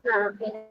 Okay.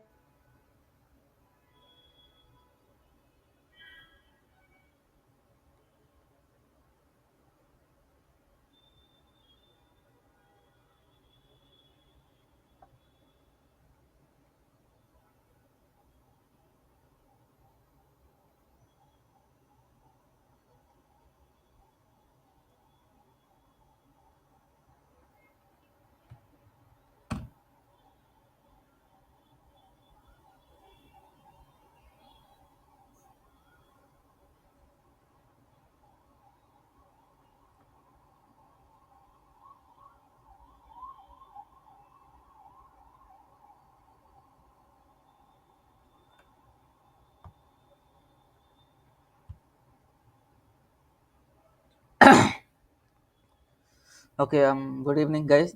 Okay, good evening, guys.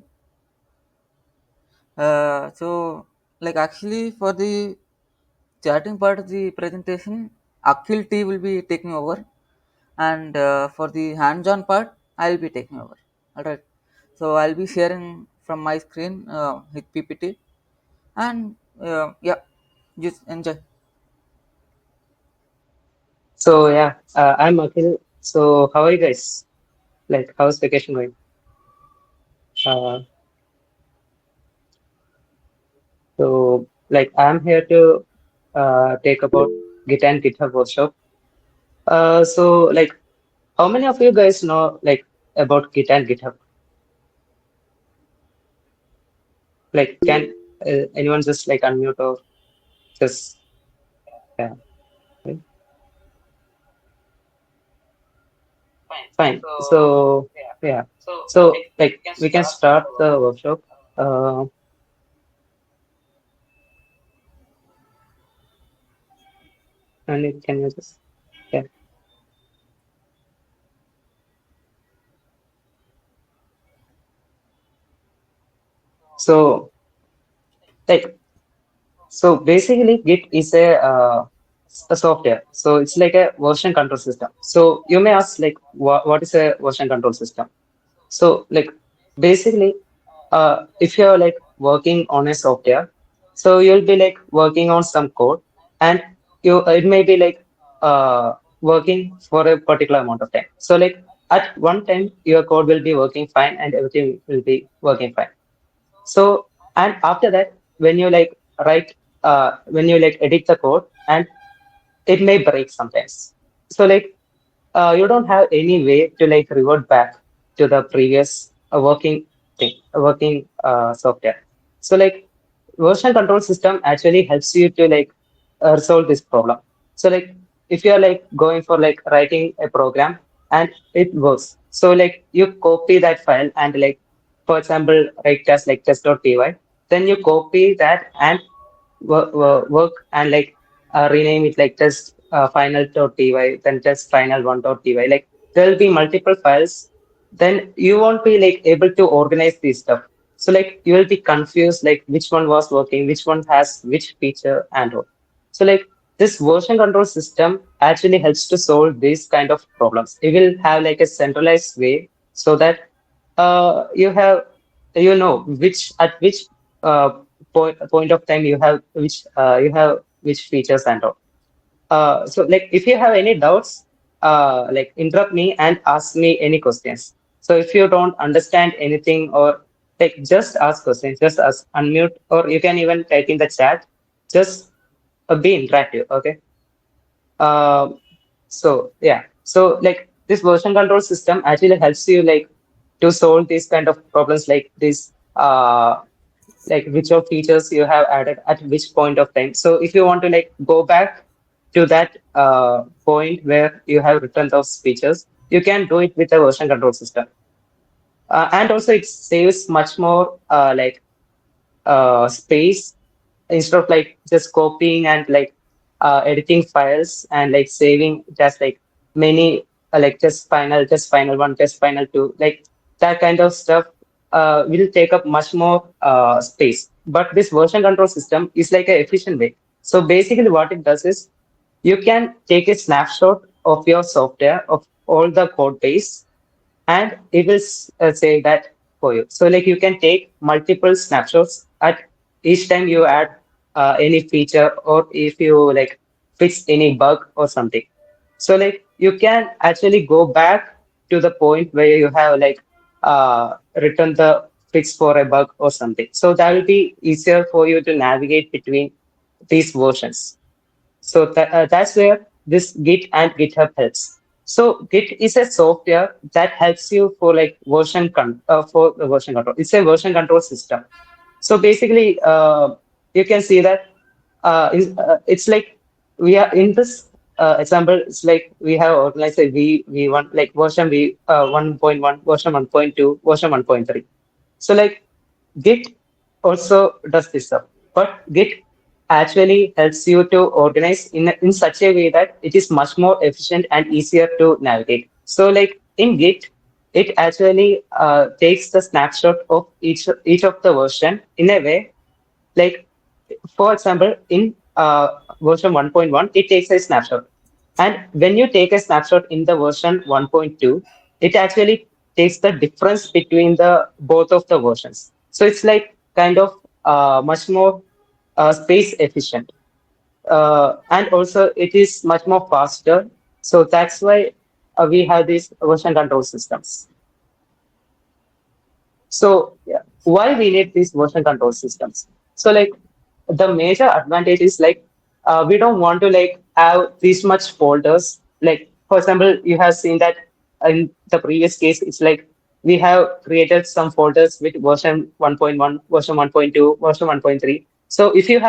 Actually, for the chatting part of the presentation, Akhil T will be taking over, and for the hands-on part, I'll be taking over. All right. So I'll be sharing from my screen with PPT, and yeah, just enjoy. So yeah, I'm Akhil. So how are you guys? Like, how's vacation going? Uh, I'm here to take about Git and GitHub workshop. So how many of you guys know about Git and GitHub? Like, can anyone just unmute or just yeah? Right? Fine. So yeah, so we can start the workshop. Uh, and can you just yeah? So like So basically, Git is a software. So it's like a version control system. So you may ask, what is a version control system? So basically, if you're working on a software, so you'll be working on some code, and it may be working for a particular amount of time. So at one time, your code will be working fine, and everything will be working fine. So, and after that, when you write, when you edit the code, and it may break sometimes. So, you don't have any way to revert back to the previous working thing, working software. So, version control system actually helps you to resolve this problem. So, if you're going for writing a program and it works, so you copy that file and for example, write as test.py, then you copy that and work and rename it just final.py, then just final1.py. Like there'll be multiple files, then you won't be able to organize this stuff. So you will be confused which one was working, which one has which feature and all. So this version control system actually helps to solve these kind of problems. It will have a centralized way so that you have which at which uh, point of time you have which features and all. So if you have any doubts, interrupt me and ask me any questions. So if you don't understand anything or just ask questions, just ask, unmute, or you can even type in the chat. Just be interactive, okay? Uh, so yeah, so this version control system actually helps you to solve these kind of problems like this. Which of features you have added at which point of time. So if you want to go back to that point where you have written those features, you can do it with a version control system. And also it saves much more space instead of just copying and editing files and saving just many just final one, just final two, that kind of stuff will take up much more space. But this version control system is like an efficient way. So basically what it does is you can take a snapshot of your software of all the code base, and it will say that for you. So you can take multiple snapshots at each time you add. any feature, or if you like fix any bug or something. So like you can actually go back to the point where you have like written the fix for a bug or something. So that will be easier for you to navigate between these versions. So that's where this Git and GitHub helps. So Git is a software that helps you for like for the version control. It's a version control system. So basically, you can see that it's like we are in this example. It's like we have organized a V1 like version V 1.1, version 1.2, version 1.3. So like Git also does this stuff, but Git actually helps you to organize in such a way that it is much more efficient and easier to navigate. So like in Git, it actually takes the snapshot of each of the version in a way like, for example, in version 1.1, it takes a snapshot. And when you take a snapshot in the version 1.2, it actually takes the difference between the both of the versions. So it's like kind of much more space efficient. And also it is much more faster. So that's why we have these version control systems. So yeah, why we need these version control systems? So like the major advantage is like we don't want to like have this much folders. Like for example, you have seen that in the previous case, it's like we have created some folders with version 1.1, version 1.2, version 1.3. So if you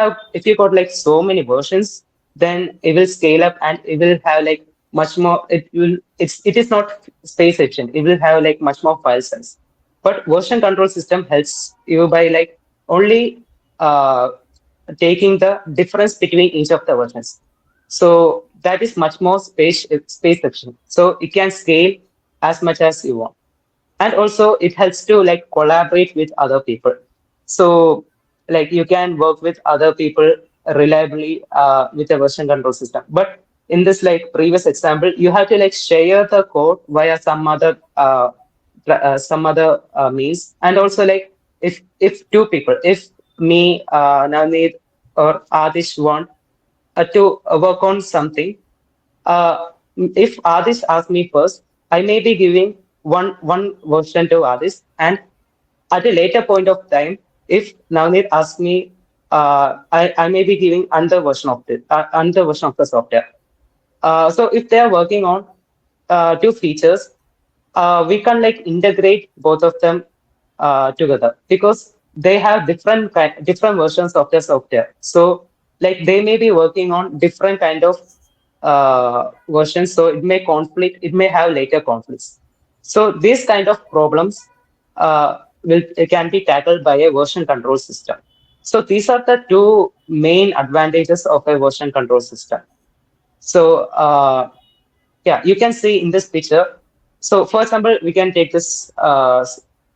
got like so many versions, then it will scale up and it will have like much more. It is not space efficient. It will have like much more file size, but version control system helps you by like only uh, taking the difference between each of the versions. So that is much more space efficient. So it can scale as much as you want, and also it helps to like collaborate with other people. So like you can work with other people reliably with a version control system. But in this like previous example, you have to like share the code via some other means. And also like if two people, if me, Navneeth or Adish want to work on something, uh, if Adish asks me first, I may be giving one version to Adish, and at a later point of time, if Navneet asks me, I may be giving another version of the software. So if they are working on two features, we can like integrate both of them together because they have different versions of the software. So like they may be working on different kind of versions, so it may have later conflicts. So these kind of problems will can be tackled by a version control system. So these are the two main advantages of a version control system. So yeah, you can see in this picture. So for example, we can take this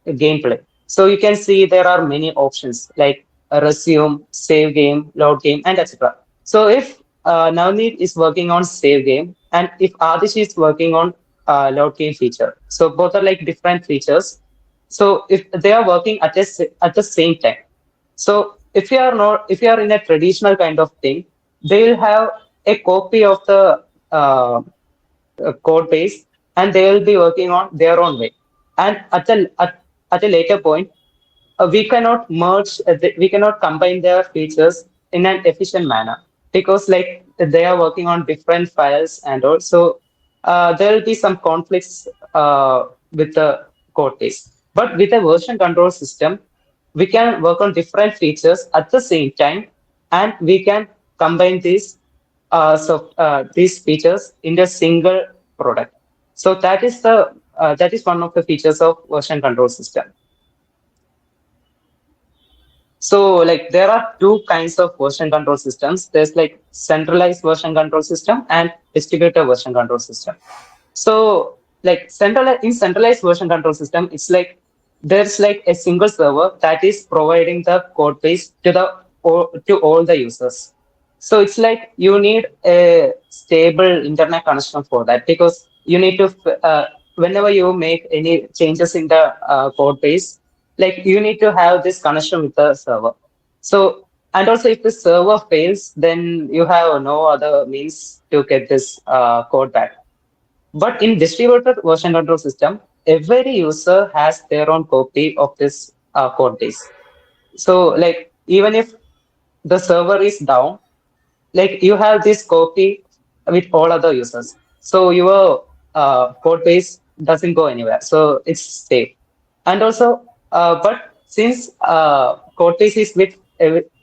gameplay. So you can see there are many options like resume, save game, load game, and etc. So if Navneet is working on save game, and if Adish is working on load game feature, so both are like different features. So if they are working at the same time, so if you are in a traditional kind of thing, they will have a copy of the code base, and they will be working on their own way. And at a later point, we cannot combine their features in an efficient manner because like they are working on different files, and also there will be some conflicts with the code base. But with a version control system, we can work on different features at the same time, and we can combine these features in a single product. So that is one of the features of version control system. So like there are two kinds of version control systems. There's like centralized version control system and distributed version control system. So like centralized version control system, it's like there's like a single server that is providing the code base to all the users. So it's like you need a stable internet connection for that because you need to whenever you make any changes in the code base, like you need to have this connection with the server. So And also, if the server fails, then you have no other means to get this code back. But in distributed version control system, every user has their own copy of this code base. So, like, even if the server is down, like you have this copy with all other users. So your code base doesn't go anywhere. So it's safe. And also, but since code base is with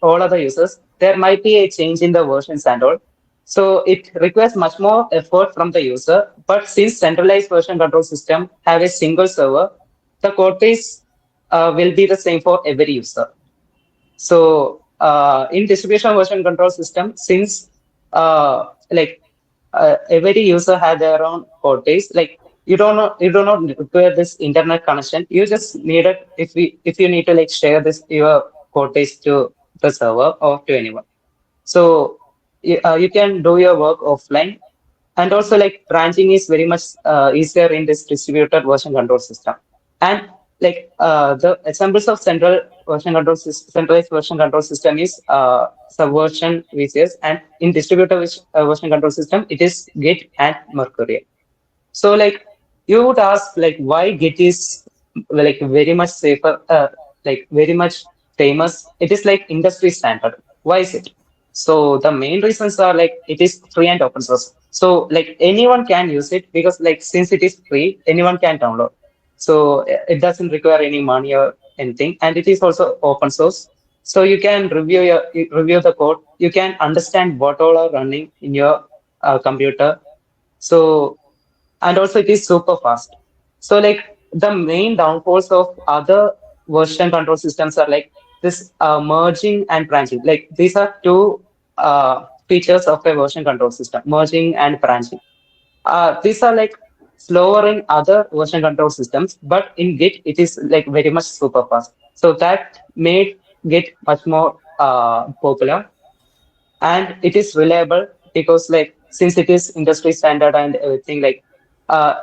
all other users, there might be a change in the versions and all. So it requires much more effort from the user. But since centralized version control system have a single server, the code base will be the same for every user. So in distribution version control system, since like every user had their own code base, like you do not require this internet connection. You just need it if you need to like share this your code base to the server or to anyone. So you can do your work offline, and also like branching is very much easier in this distributed version control system. And like the examples of centralized version control system is subversion VCS, and in distributed version control system, it is Git and Mercurial. So like you would ask like why Git is like very much safer, like very much famous. It is like industry standard. Why is it? So the main reasons are like it is free and open source. So like anyone can use it because like since it is free, anyone can download. So it doesn't require any money or anything, and it is also open source. So you can review the code. You can understand what all are running in your computer. So and also it is super fast. So like the main downfalls of other version control systems are like this merging and branching. Like these are two features of a version control system: merging and branching. These are like slower in other version control systems, but in Git it is like very much super fast. So that made Git much more popular, and it is reliable because like since it is industry standard and everything, like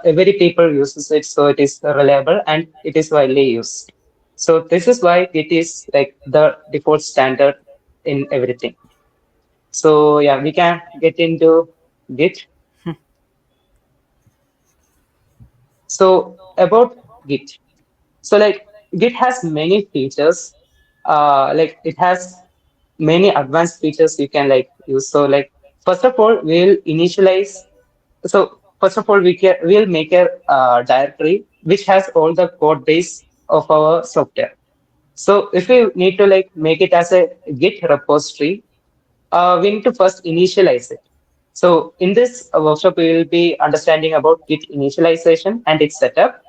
every people uses it, so it is reliable and it is widely used. So this is why it is like the default standard in everything. So yeah, we can get into Git. So about Git, so like Git has many features. Like it has many advanced features you can like use. So like first of all, we'll initialize. So first of all, we'll make a directory which has all the code base of our software. So if we need to like make it as a Git repository, we need to first initialize it. So in this workshop, we will be understanding about Git initialization and its setup.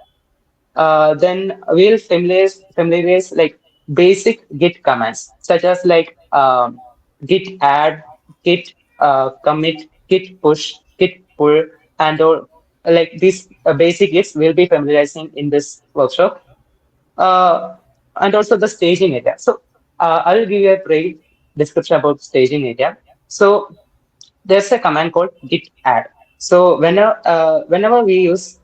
Then we'll familiarize like basic Git commands such as like Git add, Git commit, Git push, Git pull, and all like these basic Gits we'll be familiarizing in this workshop. Uh, and also the staging area. So I'll give you a brief description about staging area. So there's a command called git add. So whenever we use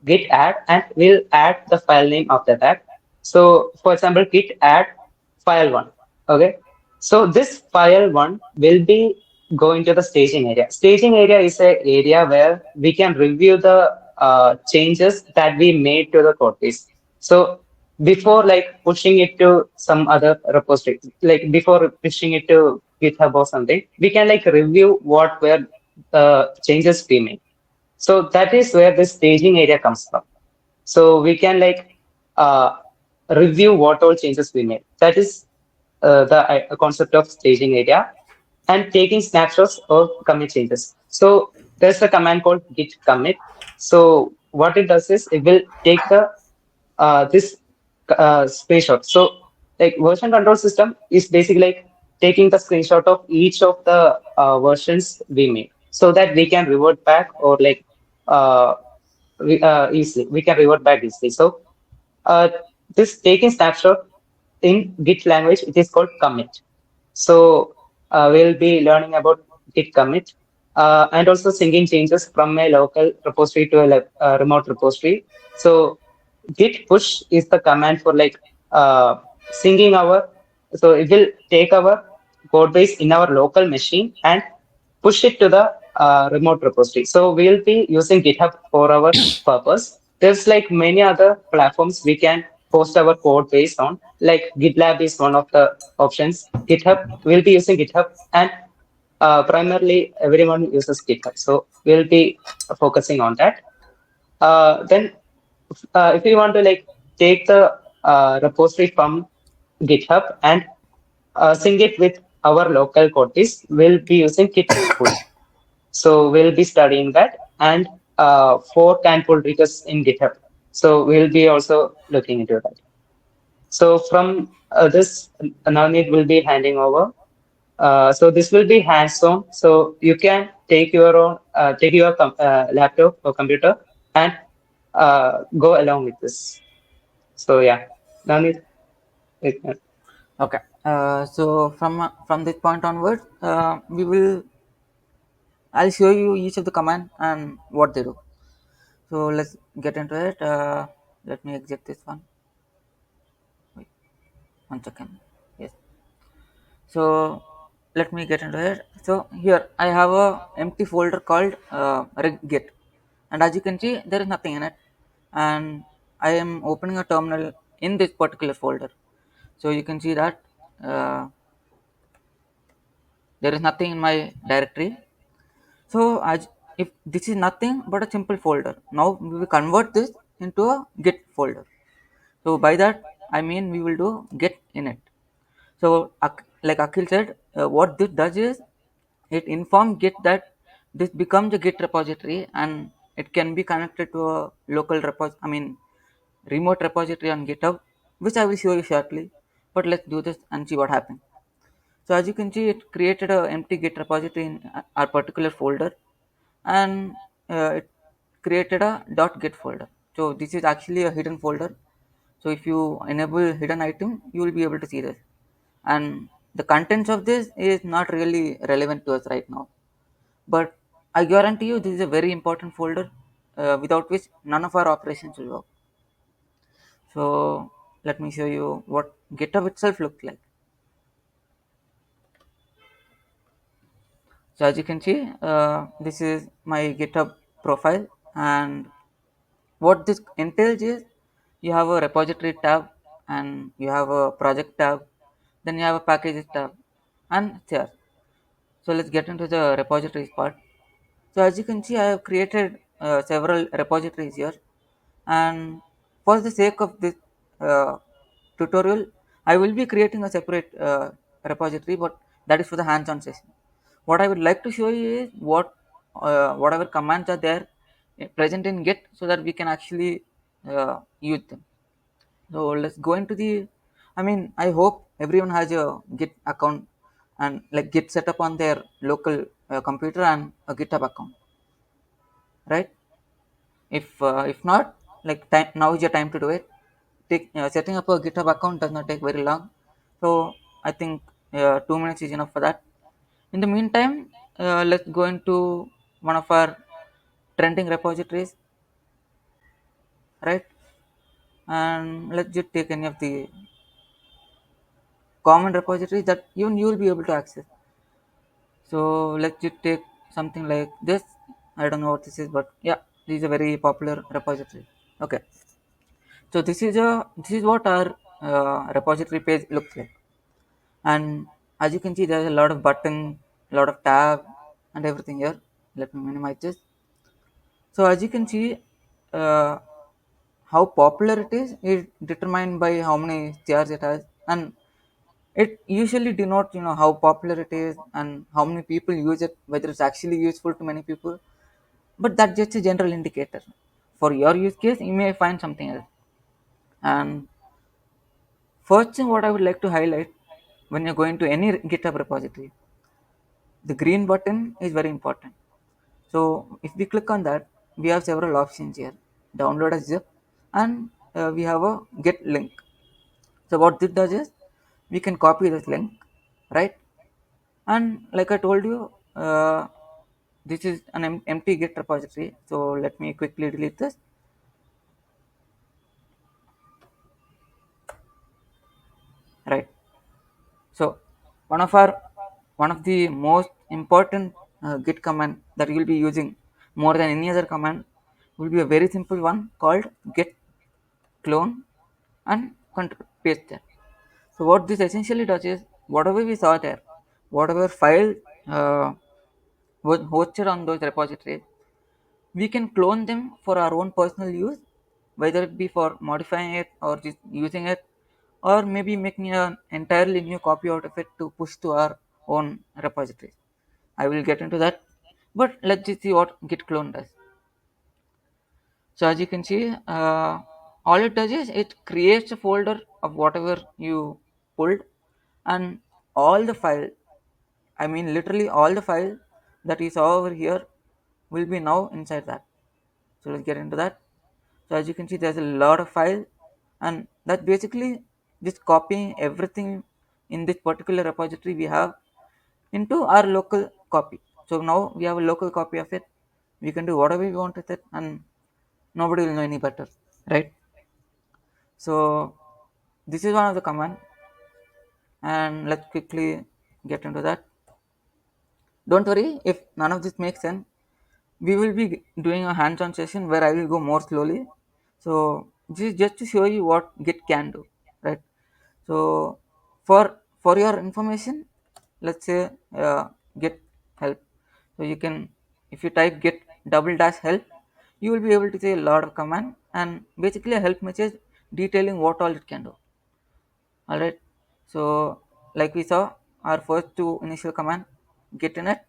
git add, and we'll add the file name after that. So for example, git add file one. Okay. So this file one will be going to the staging area. Staging area is a area where we can review the changes that we made to the code base. So before like pushing it to some other repository, like before pushing it to GitHub or something, we can like review what were the changes we made. So that is where the staging area comes from. So we can like uh, review what all changes we made. That is the concept of staging area, and taking snapshots of commit changes. So there's a command called git commit. So what it does is it will take the this screenshot. So like version control system is basically like taking the screenshot of each of the versions we made so that we can revert back or like uh, easily we can revert back easily. So uh, this taking snapshot in Git language, it is called commit. So we'll be learning about Git commit and also syncing changes from a local repository to a remote repository. So Git push is the command for like syncing our. So it will take our code base in our local machine and push it to the remote repository. So we'll be using GitHub for our purpose. There's like many other platforms we can host our code base on. Like GitLab is one of the options. GitHub, we'll be using GitHub, and primarily everyone uses GitHub. So we'll be focusing on that. Then if you want to like take the repository from GitHub and sync it with our local code base, we'll be using Git pull. So we'll be studying that, and for can pull requests in GitHub. So we'll be also looking into that. So from this, Navneet will be handing over. So this will be hands-on. So you can take your own, take your laptop or computer and go along with this. So yeah, Navneet. Okay. So from this point onwards, we will I'll show you each of the command and what they do. So let's get into it. Let me exit this one. Wait, 1 second. Yes. So let me get into it. So here I have a empty folder called git, and as you can see, there is nothing in it, and I am opening a terminal in this particular folder. So you can see that uh, there is nothing in my directory. So as if this is nothing but a simple folder, now we will convert this into a git folder. So by that I mean we will do git init. So like Akhil said, what this does is it informs Git that this becomes a Git repository and it can be connected to a local I mean remote repository on GitHub, which I will show you shortly. But let's do this and see what happens. So as you can see, it created an empty Git repository in our particular folder, and it created a .git folder. So this is actually a hidden folder. So if you enable hidden item, you will be able to see this. And the contents of this is not really relevant to us right now. But I guarantee you, this is a very important folder without which none of our operations will work. So let me show you what GitHub itself looks like. So as you can see, this is my GitHub profile, and what this entails is you have a repository tab, and you have a project tab, then you have a packages tab, and there. So let's get into the repositories part. So as you can see, I have created several repositories here, and for the sake of this uh, tutorial, I will be creating a separate repository, but that is for the hands-on session. What I would like to show you is whatever commands are there present in Git, so that we can actually use them. So let's go into the. I mean, I hope everyone has a Git account and like Git setup on their local computer and a GitHub account, right? If not, like now is your time to do it. Setting up a GitHub account does not take very long, so I think 2 minutes is enough for that. In the meantime, let's go into one of our trending repositories, right? And let's just take any of the common repositories that even you will be able to access. So let's just take something like this. I don't know what this is, but yeah, this is a very popular repository. Okay, so this is what our repository page looks like, and as you can see, there's a lot of button, a lot of tab, and everything here. Let me minimize this. So as you can see, uh, how popular it is determined by how many stars it has, and it usually denotes how popular it is and how many people use it, whether it's actually useful to many people. But that's just a general indicator. For your use case, you may find something else. And first thing what I would like to highlight when you're going to any GitHub repository, the green button is very important. So if we click on that, we have several options here. Download a zip, and we have a get link. So what this does is we can copy this link, right? And like I told you, this is an empty Git repository. So let me quickly delete this. Right. So one of our one of the most important git command that you will be using more than any other command will be a very simple one called git clone and control paste that. So what this essentially does is whatever we saw there, whatever file uh, was hosted on those repositories, we can clone them for our own personal use, whether it be for modifying it or just using it, or maybe making an entirely new copy out of it to push to our own repository. I will get into that, but let's just see what git clone does. So as you can see, all it does is it creates a folder of whatever you pulled, and all the file, I mean literally all the file that you saw over here will be now inside that. So let's get into that. So as you can see, there's a lot of file, and that's basically just copying everything in this particular repository we have into our local copy. So now we have a local copy of it. We can do whatever we want with it, and nobody will know any better, right? So this is one of the command, and let's quickly get into that. Don't worry if none of this makes sense. We will be doing a hands-on session where I will go more slowly. So this is just to show you what Git can do, right? So for your information, let's say Git help. So you can, if you type Git double dash help, you will be able to see a lot of command and basically a help message detailing what all it can do. All right. So like we saw, our first two initial command, git init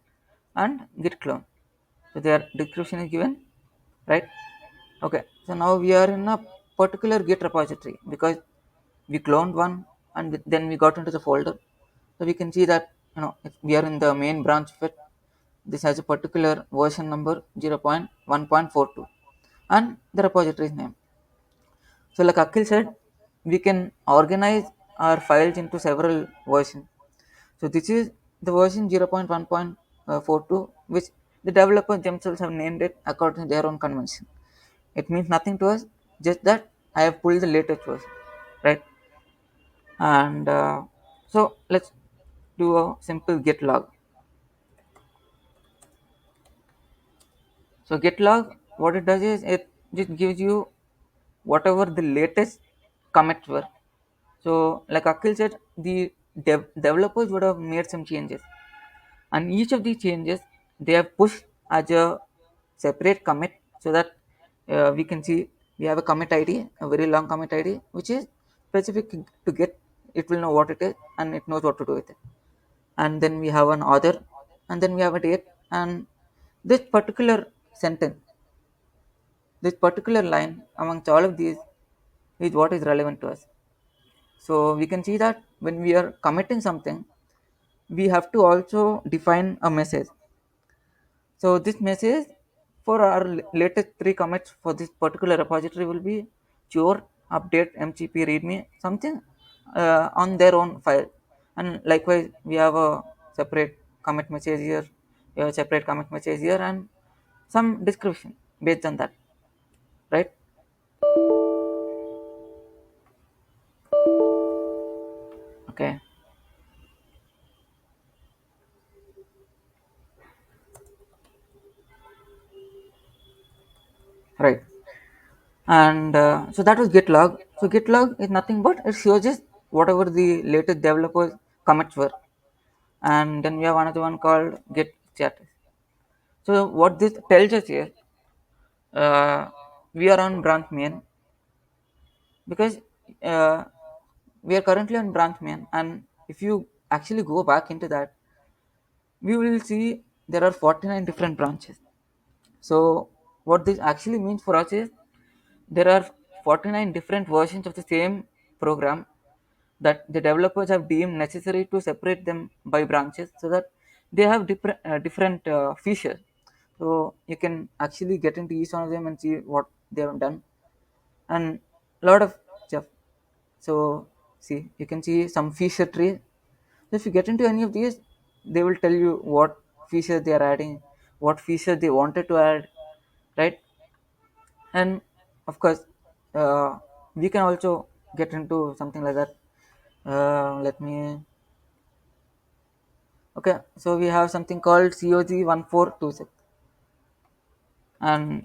and git clone. So their description is given, right? Okay. So now we are in a particular git repository because we cloned one and then we got into the folder. So we can see that, if we are in the main branch of it. This has a particular version number 0.1.42 and the repository's name. So like Akhil said, we can organize our files into several versions. So this is the version 0.1.42, which the developers themselves have named it according to their own convention. It means nothing to us, just that I have pulled the latest version, right? And so let's do a simple git log. So git log, what it does is it just gives you whatever the latest commits were. So, like Akhil said, the developers would have made some changes, and each of these changes they have pushed as a separate commit so that we can see we have a commit ID, a very long commit ID, which is specific to Git. It will know what it is and it knows what to do with it. And then we have an author, and then we have a date, and this particular sentence, this particular line amongst all of these is what is relevant to us. So we can see that when we are committing something, we have to also define a message. So this message for our latest three commits for this particular repository will be chore, update, mgp, readme, something on their own file. And likewise, we have a separate commit message here, we have a separate commit message here, and some description based on that, right? Okay, right. And so that was git log. So git log is nothing but it shows us whatever the latest developers commits were. And then we have another one called git status. So what this tells us is uh, we are on branch main because uh, we are currently on branch main, and if you actually go back into that, we will see there are 49 different branches. So what this actually means for us is there are 49 different versions of the same program that the developers have deemed necessary to separate them by branches so that they have different features. So you can actually get into each one of them and see what they have done and a lot of stuff. So see, you can see some feature tree. If you get into any of these, they will tell you what features they are adding, what features they wanted to add, right? And of course, we can also get into something like that. Let me Okay, so we have something called COG1426 and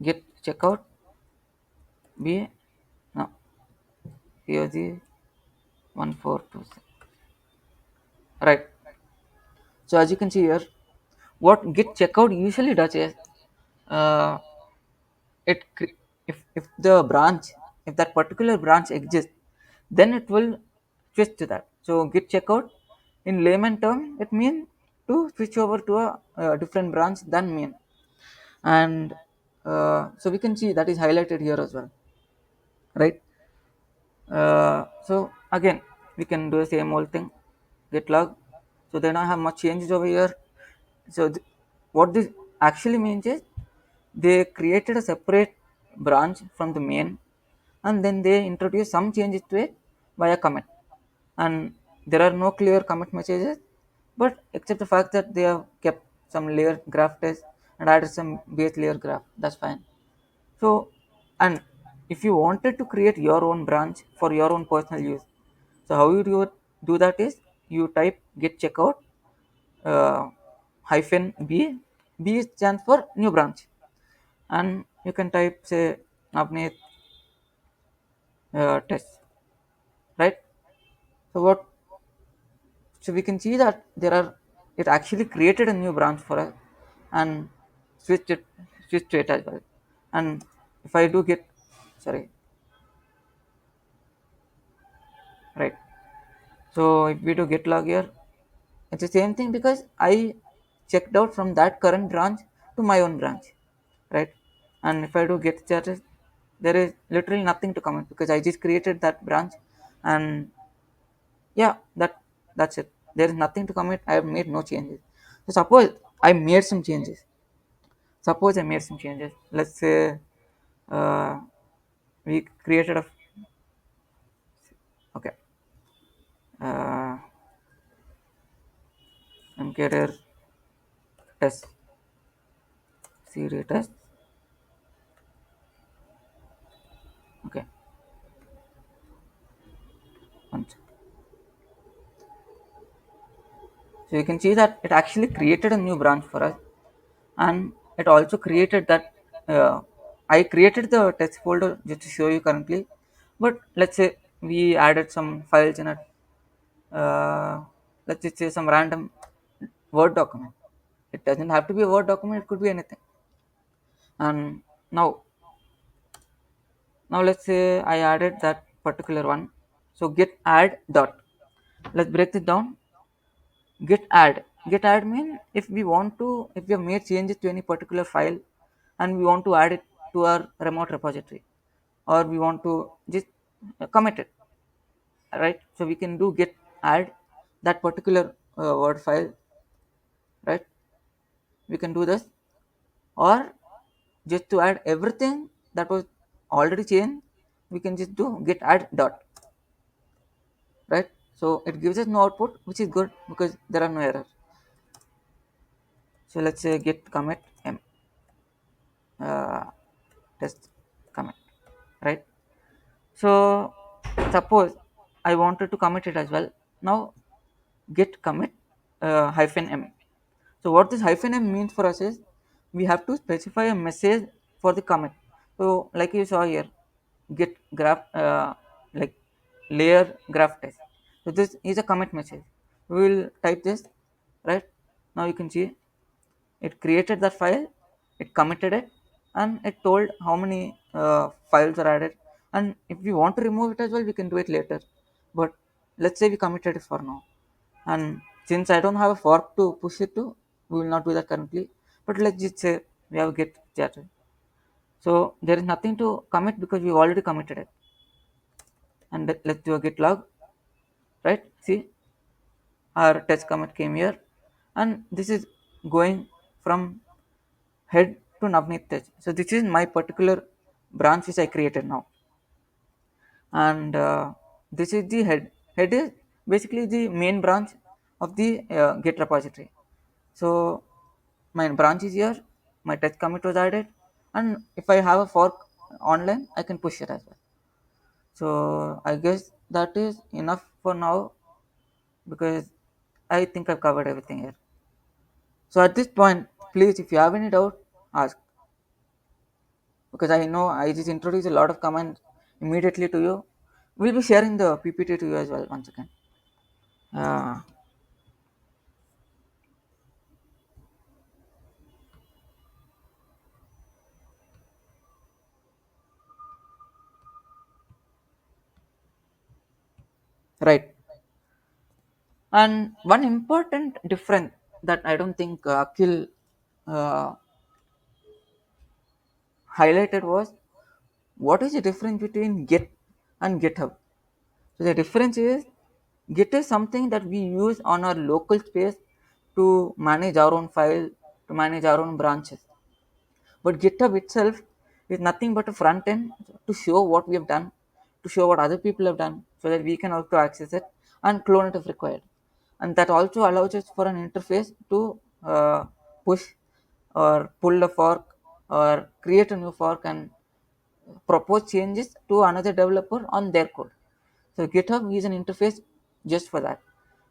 git checkout B no COG1426, right. So as you can see here, what git checkout usually does is, uh, if the branch, if that particular branch exists, then it will switch to that. So git checkout in layman term, it means to switch over to a different branch than main. And so we can see that is highlighted here as well, right. So again, we can do the same old thing, git log. So then I have much changes over here. So what this actually means is, they created a separate branch from the main, and then they introduce some changes to it via commit. And there are no clear commit messages, but except the fact that they have kept some layer graph test and added some base layer graph, that's fine. So, and if you wanted to create your own branch for your own personal use, so how you do that is, you type git checkout uh, hyphen b. B stands for new branch, and you can type say Navneeth test, right. So what, so we can see that there are, it actually created a new branch for us and switched it switched to it as well. And if I do get, sorry, right. So if we do git log here, it's the same thing because I checked out from that current branch to my own branch, right. And if I do get status, there is literally nothing to comment because I just created that branch. And yeah, that's it. There is nothing to commit. I have made no changes. So suppose I made some changes. Suppose I made some changes. Let's say uh, we created a, okay, uh, mkdir test cd test. Okay, once. So you can see that it actually created a new branch for us, and it also created that. I created the test folder just to show you currently, but let's say we added some files in it. Uh, let's just say some random Word document. It doesn't have to be a Word document; it could be anything. And now, let's say I added that particular one. So git add dot. Let's break this down. Git add. Git add mean, if we want to, if we have made changes to any particular file and we want to add it to our remote repository, or we want to just commit it, right. So we can do git add that particular Word file, right. We can do this, or just to add everything that was already changed, we can just do git add dot, right. So it gives us no output, which is good because there are no errors. So let's say git commit m uh, test commit, right. So suppose I wanted to commit it as well. Now git commit hyphen m. So what this hyphen m means for us is, we have to specify a message for the commit. So like you saw here, git graph like layer graph test. So this is a commit message. We will type this, right. Now you can see it created that file, it committed it, and it told how many files are added. And if we want to remove it as well, we can do it later. But let's say we committed it for now. And since I don't have a fork to push it to, we will not do that currently. But let's just say we have git started. So there is nothing to commit because we've already committed it. And let's do a git log, right? See, our test commit came here, and this is going from head to Navneeth test. So this is my particular branch which I created now, and this is the head. Head is basically the main branch of the Git repository. So my branch is here, my test commit was added, and if I have a fork online, I can push it as well. So I guess that is enough for now, because I think I've covered everything here. So at this point, please, if you have any doubt, ask, because I know I just introduced a lot of comments immediately to you. We'll be sharing the PPT to you as well once again. Uh, right. And one important difference that I don't think Akhil uh, highlighted was, what is the difference between Git and GitHub? So the difference is, Git is something that we use on our local space to manage our own file, to manage our own branches. But GitHub itself is nothing but a front end to show what we have done, to show what other people have done, so that we can also access it and clone it if required. And that also allows us for an interface to push or pull a fork or create a new fork and propose changes to another developer on their code. So GitHub is an interface just for that.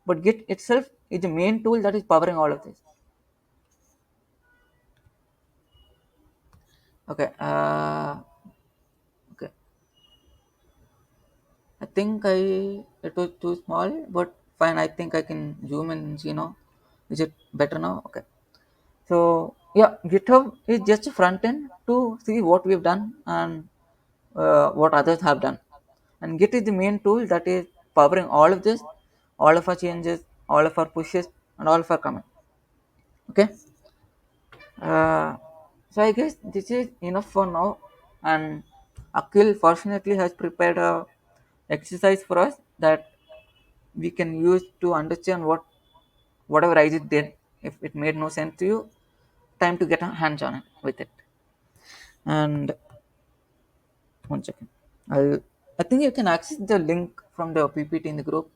But Git itself is the main tool that is powering all of this. Okay. Okay. I think it was too small, but fine. I think I can zoom in and see now. Is it better now? Okay. So yeah, GitHub is just a front end to see what we've done and what others have done. And Git is the main tool that is powering all of this, all of our changes, all of our pushes, and all of our commits. Okay. Uh, so I guess this is enough for now. And Akhil fortunately has prepared a exercise for us that we can use to understand whatever I just did. If it made no sense to you, time to get a hands on it with it. And one second, I'll I think you can access the link from the PPT in the group,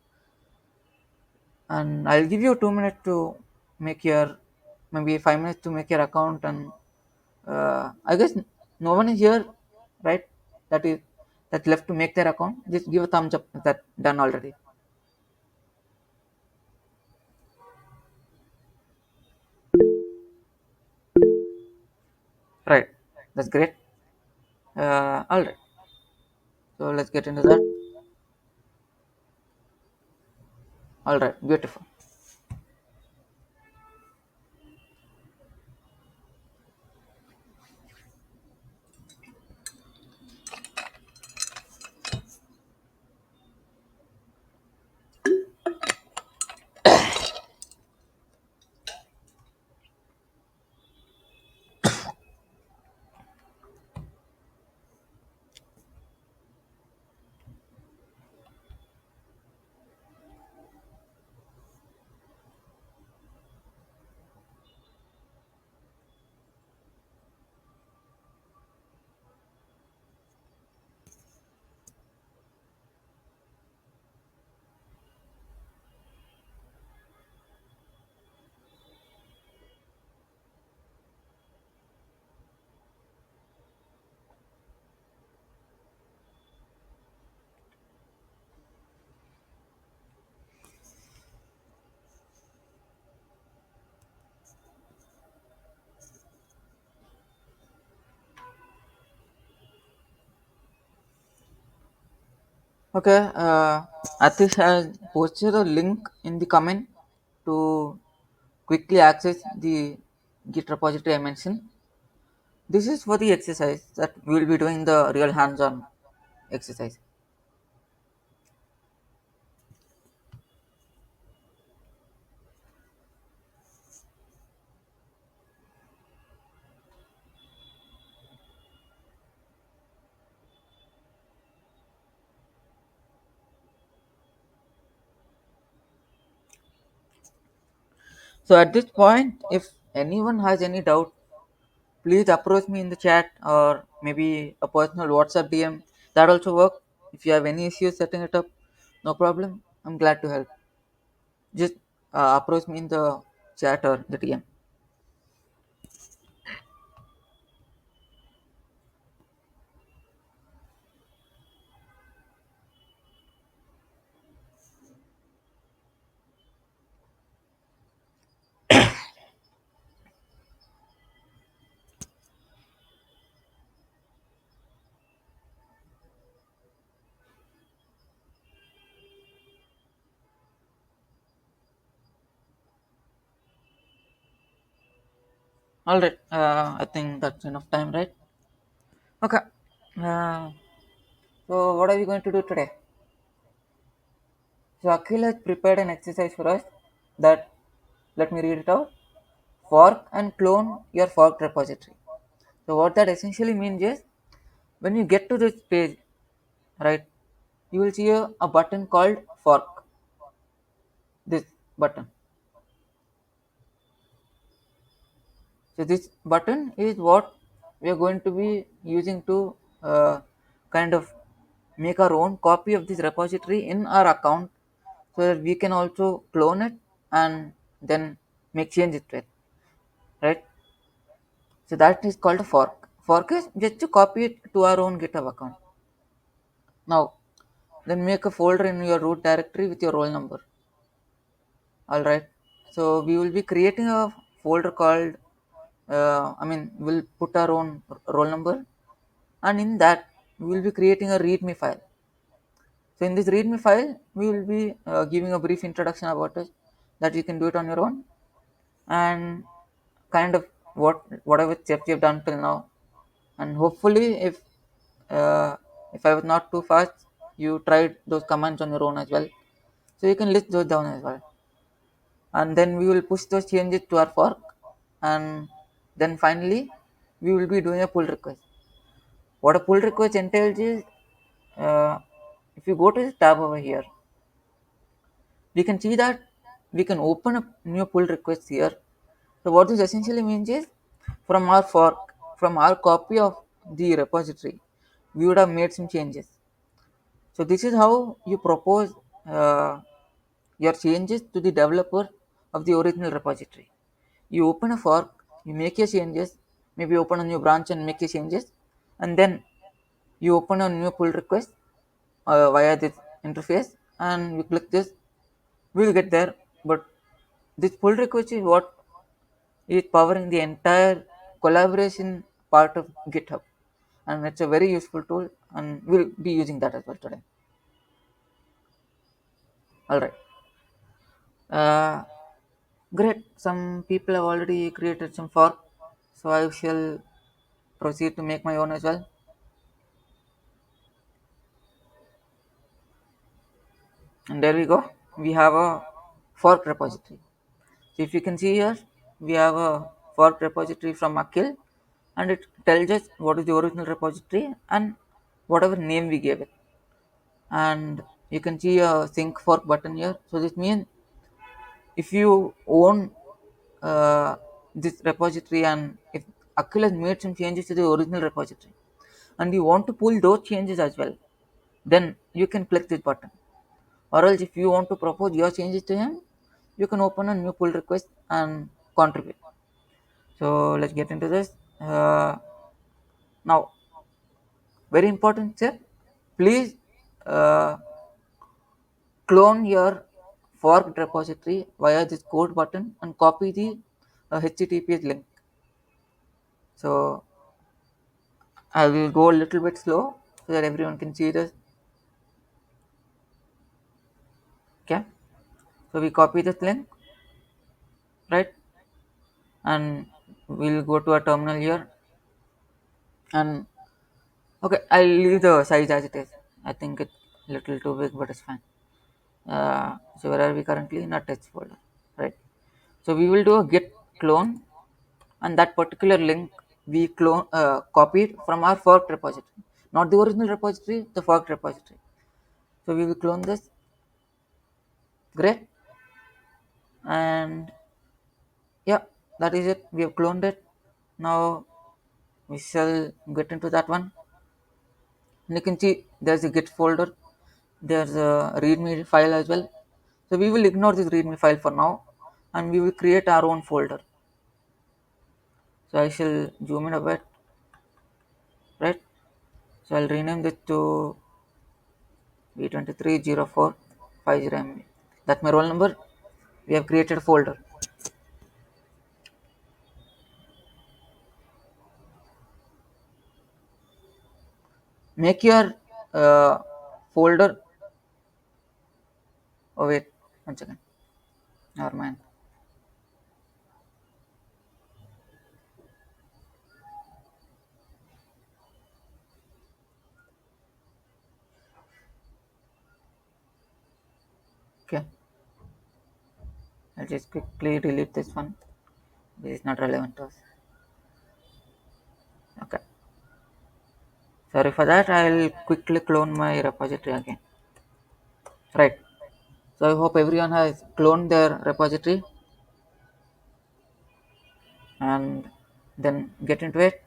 and I'll give you 2 minutes to make your, maybe 5 minutes to make your account. And I guess no one is here, right? That is that left to make their account. Just give a thumbs up if that done already. Right, that's great. All right, so let's get into that. All right, beautiful. Okay, Atish has posted a link in the comment to quickly access the Git repository I mentioned. This is for the exercise that we will be doing, the real hands-on exercise. So at this point, if anyone has any doubt, please approach me in the chat or maybe a personal WhatsApp DM. That also work. If you have any issues setting it up, no problem. I'm glad to help. Just approach me in the chat or the DM. All right. I think that's enough time, right? Okay. Uh, so what are we going to do today? So Akhil has prepared an exercise for us that, let me read it out. Fork and clone your forked repository. So what that essentially means is, when you get to this page, right, you will see a button called fork. This button. So this button is what we are going to be using to kind of make our own copy of this repository in our account, so that we can also clone it and then make changes to it, right? So that is called a fork. Fork is just to copy it to our own GitHub account. Now, then make a folder in your root directory with your roll number. All right. So we will be creating a folder called, we'll put our own roll number, and in that we will be creating a README file. So in this README file, we will be giving a brief introduction about it, that you can do it on your own, and kind of whatever steps you have done till now, and hopefully uh, if I was not too fast, you tried those commands on your own as well. So you can list those down as well, and then we will push those changes to our fork, and then finally we will be doing a pull request. What a pull request entails is, uh, if you go to this tab over here, we can see that we can open a new pull request here. So what this essentially means is, from our fork, from our copy of the repository, we would have made some changes. So this is how you propose uh, your changes to the developer of the original repository. You open a fork, you make your changes, maybe open a new branch and make your changes, and then you open a new pull request via this interface, and you click this, we will get there. But this pull request is what is powering the entire collaboration part of GitHub, and it's a very useful tool, and we'll be using that as well today. All right. Uh, Great. Some people have already created some fork, so I shall proceed to make my own as well. And there we go. We have a fork repository. So if you can see here, we have a fork repository from Akhil, and it tells us what is the original repository and whatever name we gave it. And you can see a sync fork button here. So this means, if you own this repository, and if Akhil has made some changes to the original repository, and you want to pull those changes as well, then you can click this button. Or else, if you want to propose your changes to him, you can open a new pull request and contribute. So let's get into this. Now, very important step. Please uh, clone your forked repository via this code button and copy the HTTPS link. So I will go a little bit slow so that everyone can see this. Okay. So we copy this link, right? And we'll go to a terminal here, and okay, I'll leave the size as it is. I think it's a little too big, but it's fine. So where are we currently? In our text folder, right? So we will do a git clone, and that particular link we copied from our forked repository, not the original repository, the forked repository. So we will clone this. Great, and yeah, that is it. We have cloned it. Now we shall get into that one. And you can see there's a git folder, there's a readme file as well. So we will ignore this readme file for now, and we will create our own folder. So I shall zoom in a bit, right? So I'll rename this to B230450MB. That's my roll number. We have created a folder. Make your folder. Oh wait, one second. Never mind. I'll just quickly delete this one. This is not relevant to us. Okay. Sorry for that. I'll quickly clone my repository again. Right. So I hope everyone has cloned their repository and then get into it.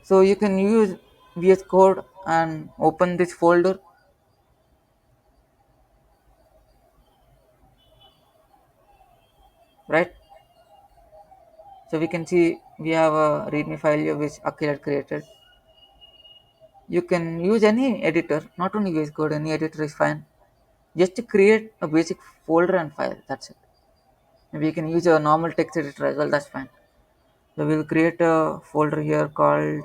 So you can use VS Code and open this folder, right? So we can see we have a README file here which Akhil had created. You can use any editor, not only VS Code, any editor is fine. Just to create a basic folder and file, that's it. Maybe you can use a normal text editor as well, that's fine. So we'll create a folder here called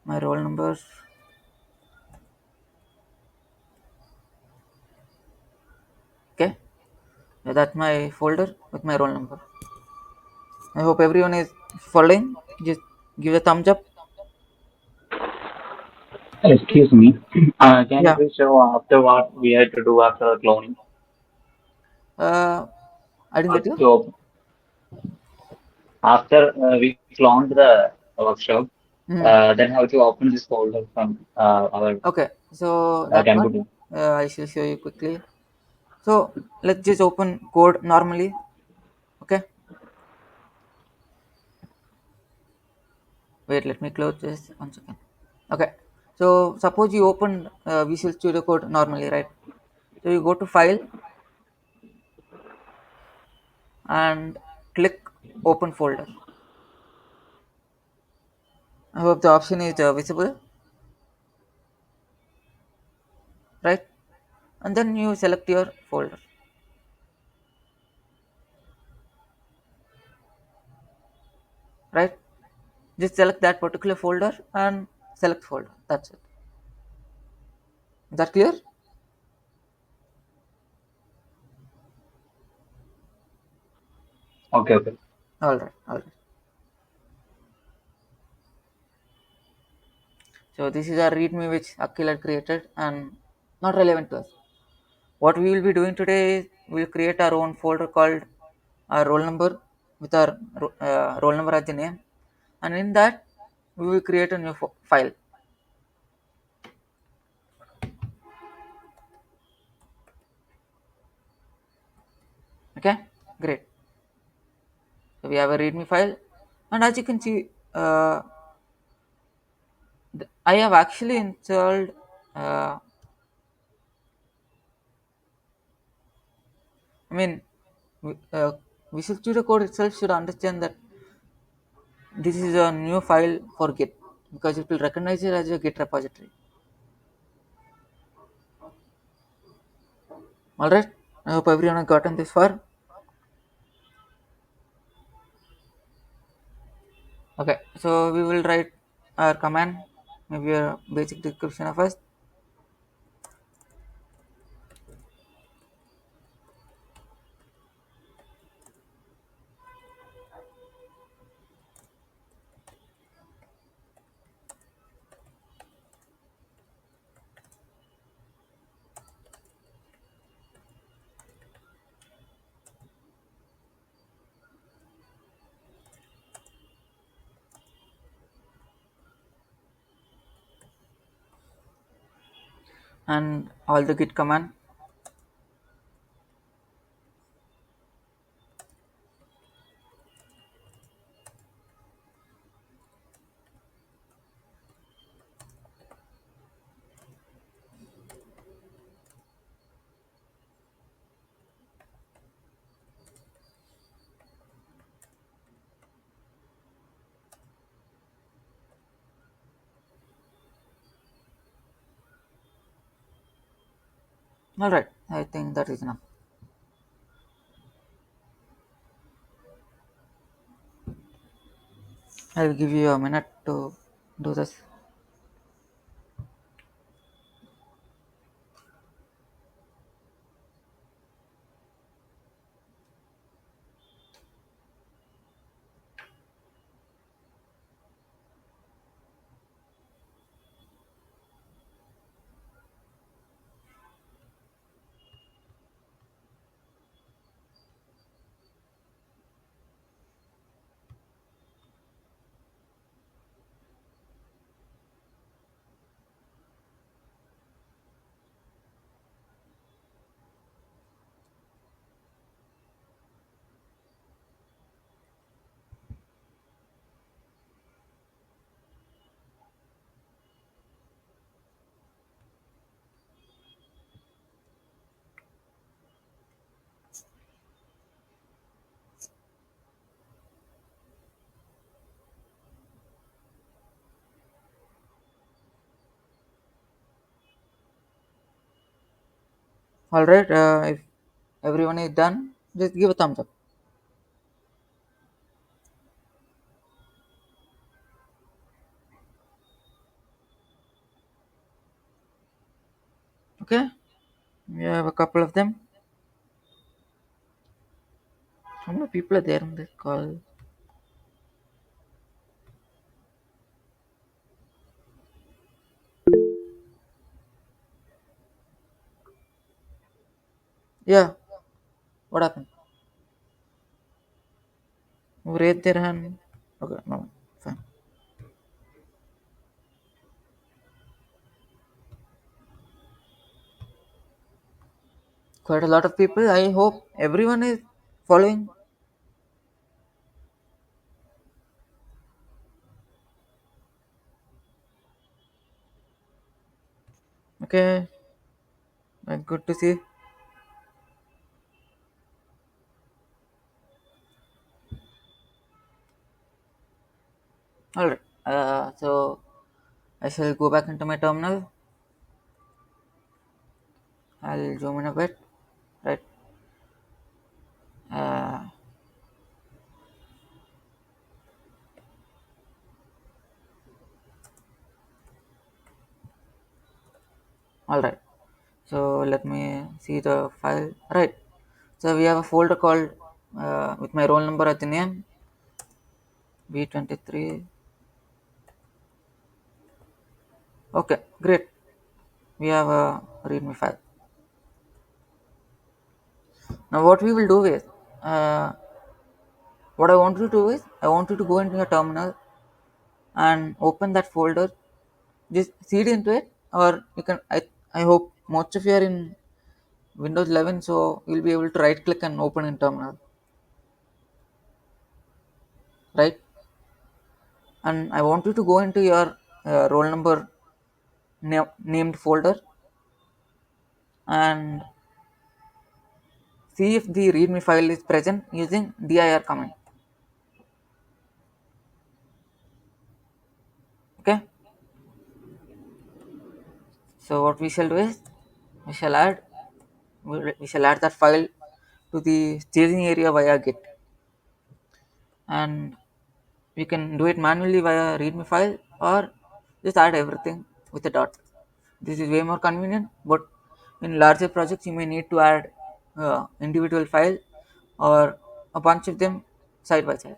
my roll numbers. Okay, so that's my folder with my roll number. I hope everyone is following. Just give a thumbs up. Excuse me. Can you Yeah. please show after what we had to do after cloning? Uh, I didn't get you. So after we cloned the workshop, Hmm. then how to open this folder from our Okay, so that part computer? I shall show you quickly. So let's just open code normally. Okay, wait, let me close this 1 second. Okay, so suppose you open Visual Studio Code normally, right? So you go to File and click Open Folder. I hope the option is visible, right? And then you select your folder, right? Just select that particular folder and select folder. That's it. Is that clear? Okay, okay. All right, all right. So this is our README which Akhil had created and not relevant to us. What we will be doing today is we'll create our own folder called our roll number with our roll number as the name, and in that we will create a new file. Okay, great. So we have a README file, and as you can see, I have actually installed. Uh, I mean, Visual Studio Code itself should understand that this is a new file for Git because it will recognize it as a Git repository. All right. I hope everyone has gotten this far. Okay. So we will write our command, maybe a basic description of us. And all the Git command. All right. I think that is enough. I will give you a minute to do this. All right. If everyone is done, just give a thumbs up. Okay. We have a couple of them. How many people are there on this call? Yeah. What happened? Who raised their hand? Okay. No. Fine. Quite a lot of people. I hope everyone is following. Okay. That's good to see. All right. So I shall go back into my terminal. I'll zoom in a bit. Right. Uh, all right. So let me see the file. Right. So we have a folder called with my roll number at the name B23. Okay, great. We have a README file. Now what we will do is, uh, what I want you to do is, I want you to go into your terminal and open that folder. Just cd into it, or you can. I hope most of you are in Windows 11, so you'll be able to right click and open in terminal, right? And I want you to go into your roll number named folder and see if the readme file is present using dir command. Okay. So what we shall do is we shall add we shall add that file to the staging area via git, and we can do it manually via readme file or just add everything with a dot. This is way more convenient, but in larger projects you may need to add individual file or a bunch of them side by side.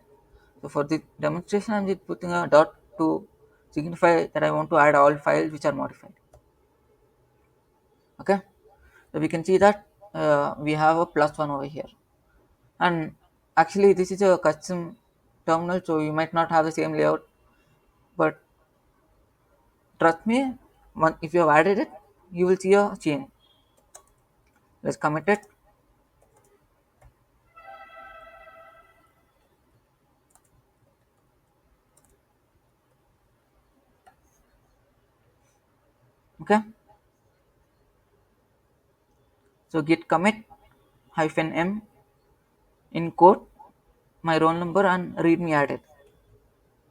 So for the demonstration I'm just putting a dot to signify that I want to add all files which are modified. Okay, so we can see that we have a +1 over here, and actually this is a custom terminal, so you might not have the same layout, but trust me, if you have added it, you will see a change. Let's commit it. Okay, so git commit -m in quote my roll number and readme added.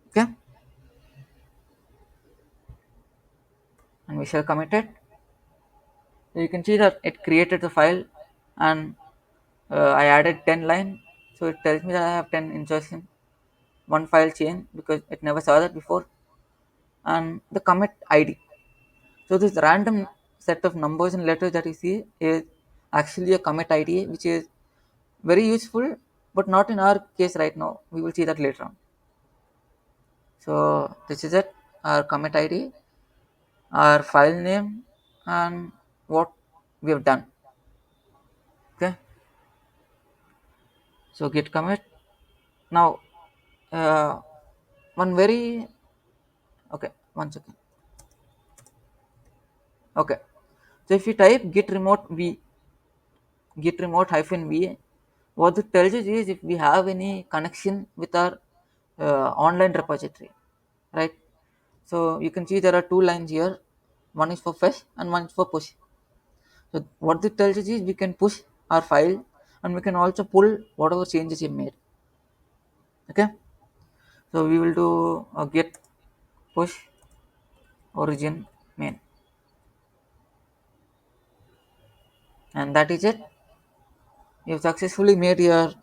Okay, and we shall commit it. So you can see that it created the file, and I added 10 line, so it tells me that I have 10 insertion, one file change because it never saw that before, and the commit ID. So this random set of numbers and letters that you see is actually a commit ID, which is very useful, but not in our case right now. We will see that later on. So this is it, our commit ID, our file name, and what we have done. Okay, so git commit. Now, one very okay, one second. Okay, so if you type git remote hyphen v, what it tells us is if we have any connection with our online repository, right? So you can see there are two lines here, one is for fetch and one is for push. So what it tells us is we can push our file and we can also pull whatever changes you made. Okay, so we will do a git push origin main. And that is it. You've successfully made your,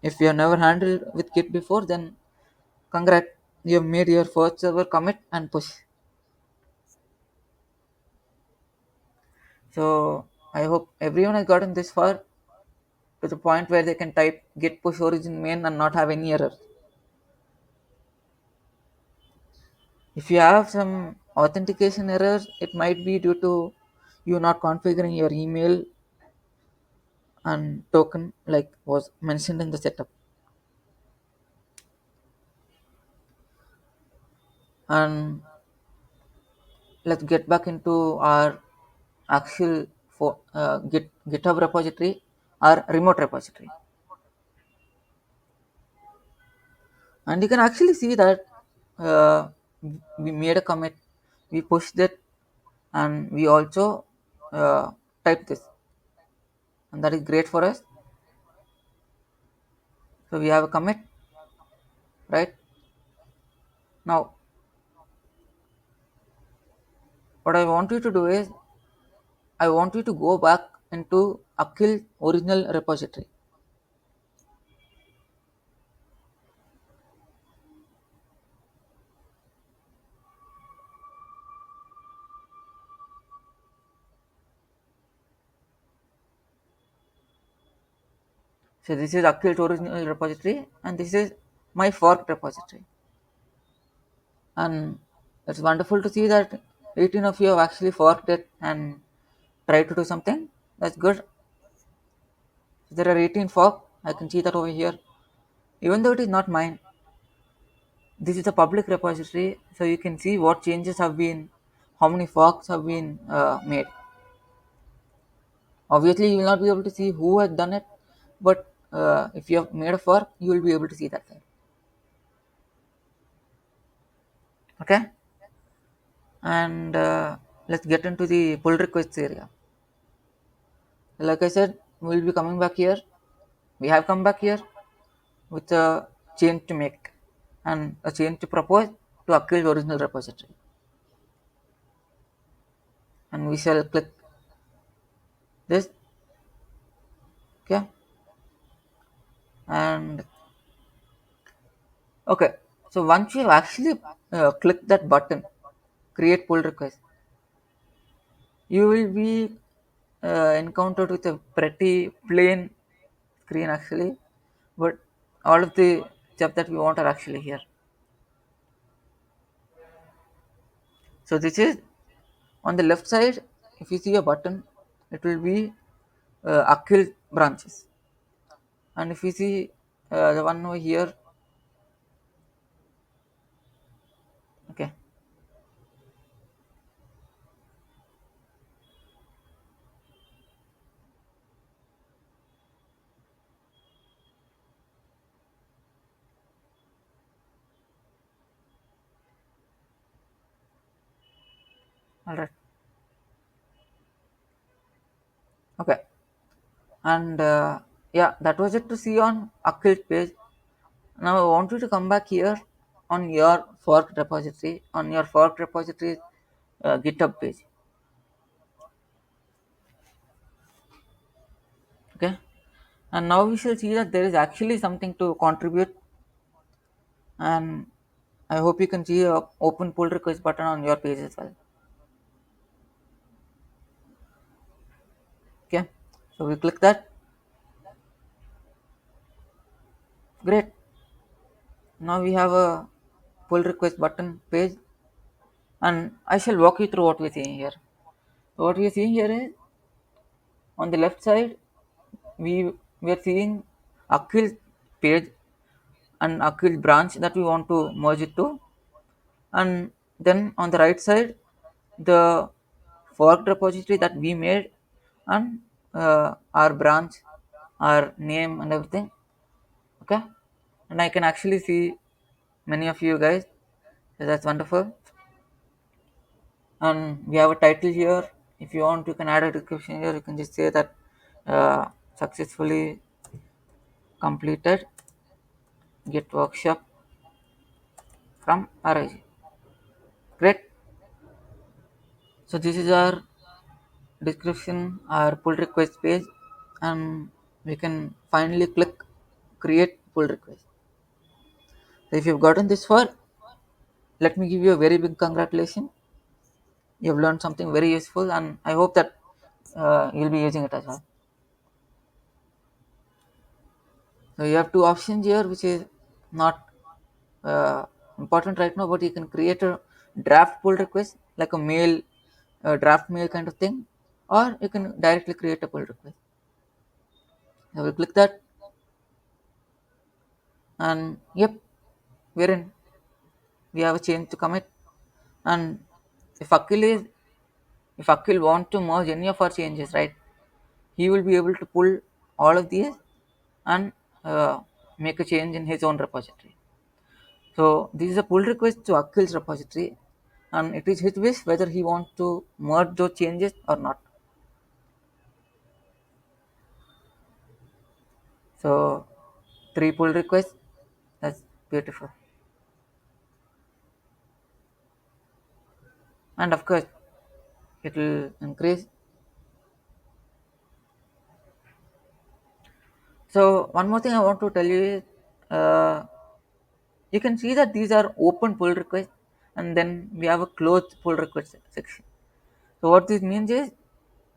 if you have never handled with Git before, then congrats, you have made your first ever commit and push. So I hope everyone has gotten this far to the point where they can type git push origin main and not have any error. If you have some authentication errors, it might be due to you not configuring your email and token like was mentioned in the setup. And let's get back into our actual GitHub repository, our remote repository. And you can actually see that uh, we made a commit, we pushed it, and we also typed this, and that is great for us. So we have a commit, right? Now what I want you to do is I want you to go back into Akhil's original repository. So this is Akhil's original repository, and this is my forked repository. And it's wonderful to see that 18 of you have actually forked it and tried to do something. That's good. So there are 18 fork. I can see that over here. Even though it is not mine, this is a public repository, so you can see what changes have been, how many forks have been made. Obviously, you will not be able to see who has done it, but if you have made a fork, you will be able to see that there. Okay, and let's get into the pull requests area. Like I said, we'll be coming back here. We have come back here with a change to make and a change to propose to Akhil's original repository. And we shall click this. Okay, and okay, so once you actually click that button, create pull request, you will be encountered with a pretty plain screen actually, but all of the stuff that we want are actually here. So this is on the left side. If you see a button, it will be Akhil branches, and if you see the one over here, okay, all right, okay, and yeah, that was it to see on Akhil's page. Now I want you to come back here on your forked repository, on your forked repository GitHub page. Okay, and now we shall see that there is actually something to contribute, and I hope you can see a open pull request button on your page as well. Okay, so we click that. Great. Now we have a pull request button page, and I shall walk you through what we're seeing here. So what we're seeing here is on the left side, we are seeing Akhil's page and Akhil branch that we want to merge it to, and then on the right side, the forked repository that we made and our branch, our name, and everything. Okay, and I can actually see many of you guys, so that's wonderful. And we have a title here. If you want, you can add a description here. You can just say that successfully completed Git workshop from RIG. Great. So this is our description or pull request page, and we can finally click create pull request. So if you've gotten this far, let me give you a very big congratulations. You've learned something very useful, and I hope that you'll be using it as well. So you have two options here, which is not important right now, but you can create a draft pull request like a mail, draft mail kind of thing, or you can directly create a pull request. I will click that, and yep, we're in. We have a change to commit, and if Akhil is if Akhil want to merge any of our changes, right, he will be able to pull all of these and make a change in his own repository. So this is a pull request to Akhil's repository, and it is his wish whether he wants to merge those changes or not. So 3 pull requests, that's beautiful. And of course, it will increase. So one more thing I want to tell you is, uh, you can see that these are open pull requests, and then we have a closed pull request section. So what this means is,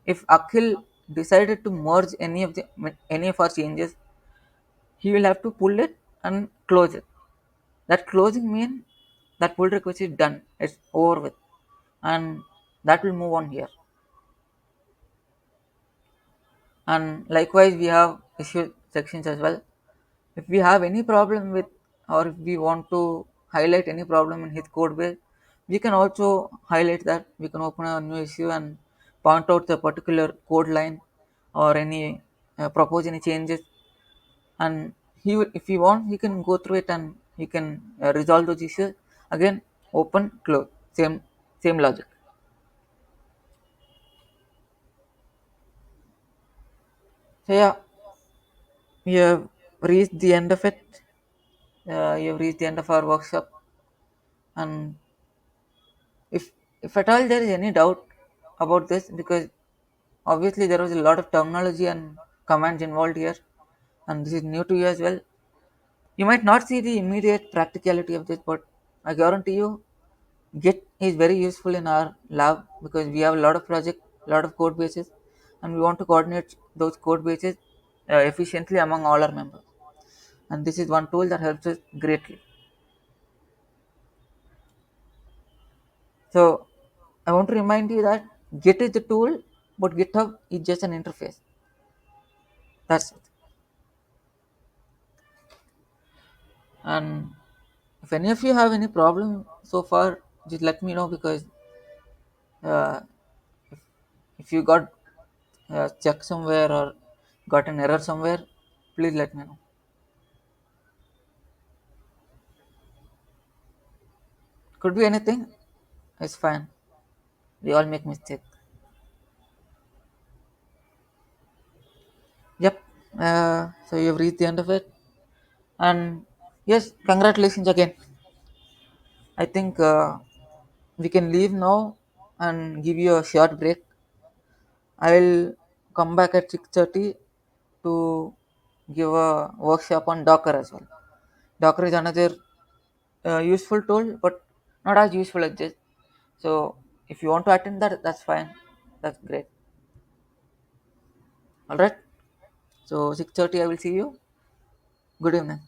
if Akhil decided to merge any of our changes, he will have to pull it and close it. That closing means that pull request is done, it's over with, and that will move on here. And likewise, we have issue sections as well. If we have any problem with, or if we want to highlight any problem in his code base, we can also highlight that. We can open a new issue and point out the particular code line or any propose any changes, and he will, if he want, he can go through it and he can resolve those issues. Again, open, close, same logic. So yeah, we have reached the end of it. You have reached the end of our workshop, and if if at all there is any doubt about this, because obviously there was a lot of terminology and commands involved here, and this is new to you as well. You might not see the immediate practicality of this, but I guarantee you, Git is very useful in our lab because we have a lot of project, lot of code bases, and we want to coordinate those code bases efficiently among all our members. And this is one tool that helps us greatly. So I want to remind you that Git is the tool, but GitHub is just an interface. That's it. And if any of you have any problem so far, just let me know, because uh, if you got stuck somewhere or got an error somewhere, please let me know. Could be anything. It's fine. We all make mistakes. Yep. So you've reached the end of it, and yes, congratulations again. I think we can leave now and give you a short break. I'll come back at 6:30 to give a workshop on Docker as well. Docker is another useful tool, but not as useful as this. So if you want to attend that, that's fine. That's great. All right. So 6:30, I will see you. Good evening.